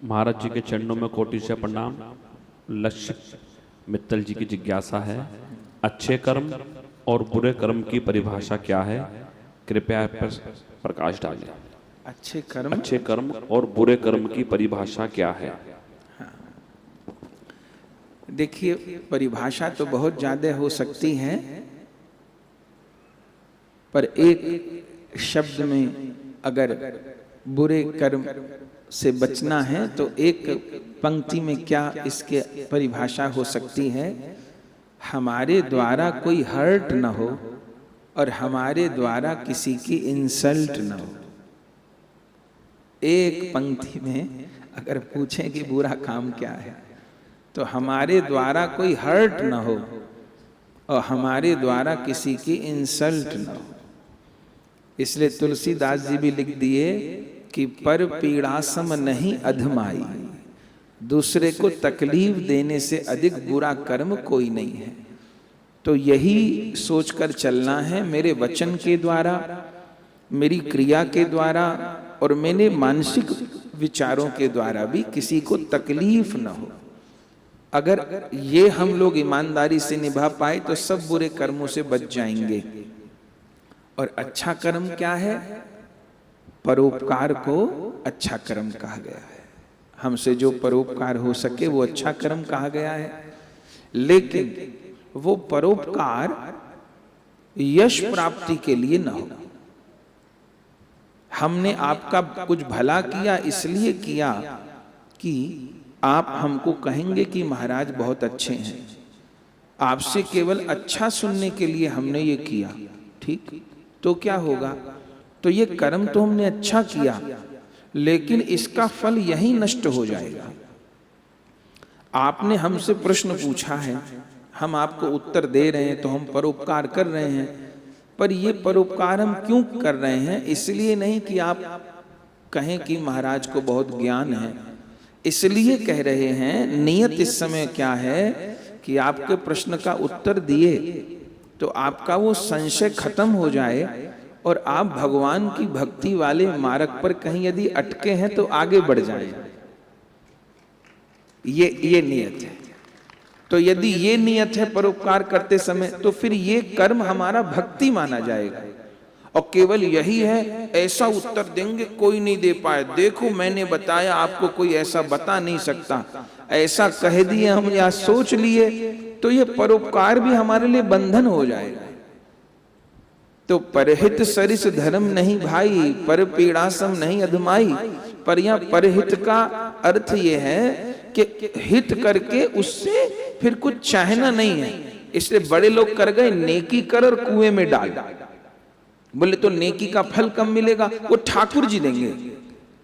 महाराज जी के चरणों में कोटि से प्रणाम। लक्ष्य मित्तल जी की जिज्ञासा है, अच्छे कर्म और बुरे कर्म की परिभाषा क्या है? कृपया इस पर प्रकाश डालें। अच्छे कर्म और बुरे कर्म की परिभाषा क्या है? देखिए, परिभाषा तो बहुत ज्यादा हो सकती है, पर एक शब्द में अगर बुरे कर्म से बचना है तो एक पंक्ति में क्या इसके परिभाषा हो सकती है? हमारे द्वारा कोई हर्ट न हो और हमारे द्वारा किसी की इंसल्ट न हो। एक पंक्ति में अगर पूछें कि बुरा काम क्या है, तो हमारे द्वारा कोई हर्ट न हो और हमारे द्वारा किसी की इंसल्ट न हो। इसलिए तुलसीदास जी भी लिख दिए कि पर पीड़ा सम नहीं अधमाई, दूसरे को तकलीफ देने से अधिक बुरा कर्म कोई नहीं है। तो यही सोचकर चलना है, मेरे वचन के द्वारा, मेरी क्रिया के द्वारा और मेरे मानसिक विचारों के द्वारा भी किसी को तकलीफ न हो। अगर ये हम लोग ईमानदारी से निभा पाए तो सब बुरे कर्मों से बच जाएंगे। और अच्छा कर्म क्या है? परोपकार को अच्छा कर्म कहा गया है। हमसे जो परोपकार हो सके वो अच्छा कर्म कहा गया है। लेकिन वो परोपकार यश प्राप्ति के लिए न हो। हमने आपका कुछ भला किया इसलिए किया कि आप हमको कहेंगे कि महाराज बहुत अच्छे हैं, आपसे केवल अच्छा सुनने के लिए हमने ये किया, ठीक? तो क्या होगा? तो ये कर्म तो हमने अच्छा किया, लेकिन इसका फल यही नष्ट हो जाएगा। आपने हमसे प्रश्न पूछा है, हम आपको उत्तर दे रहे हैं, तो हम परोपकार कर रहे हैं। पर ये परोपकार हम क्यों कर रहे हैं? इसलिए नहीं कि आप कहें कि महाराज को बहुत ज्ञान है, इसलिए कह रहे हैं। नियत इस समय क्या है कि आपके प्रश्न का उत्तर दिए तो आपका वो संशय खत्म हो जाए और आप भगवान की भक्ति वाले मार्ग पर कहीं यदि अटके हैं तो आगे बढ़ जाएं। ये नियत है। तो यदि ये नियत है परोपकार करते समय, तो फिर ये कर्म हमारा भक्ति माना जाएगा। और केवल यही है, ऐसा उत्तर देंगे कोई नहीं दे पाए, देखो मैंने बताया, आपको कोई ऐसा बता नहीं सकता, ऐसा कह दिए हम या सोच लिए, तो ये परोपकार भी हमारे लिए बंधन हो जाएगा। तो परहित सरिस धर्म नहीं भाई, पर पीड़ासम नहीं अधमाई। पर यहां परहित का अर्थ ये है कि हित करके उससे फिर कुछ चाहना नहीं है। इसलिए बड़े लोग कर गए, नेकी कर और कुएं में डाल। बोले तो नेकी का फल कम मिलेगा, वो ठाकुर जी देंगे।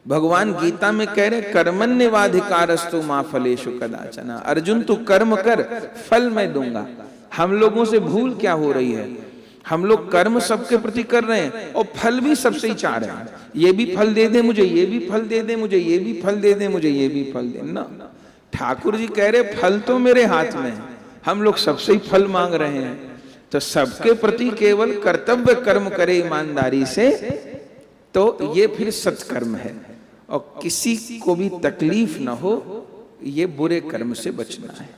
भगवान गीता में कह रहे कर्मण्येवाधिकारस्तु मा फलेषु कदाचन। अर्जुन तू कर्म कर, फल मैं दूंगा। हम लोगों से भूल क्या हो रही है? हम लोग कर्म सबके प्रति कर रहे हैं और फल भी सबसे ही चाह रहे हैं। ये भी फल दे दे मुझे, ये भी फल दे दे मुझे, ये भी फल दे दे मुझे, ये भी फल दे ना। ठाकुर जी कह रहे फल तो मेरे हाथ में है, हम लोग सबसे ही फल मांग रहे हैं। तो सबके प्रति केवल कर्तव्य कर्म करे ईमानदारी से, तो ये फिर सत्कर्म है। और किसी को भी तकलीफ न हो, ये बुरे कर्म से बचना है।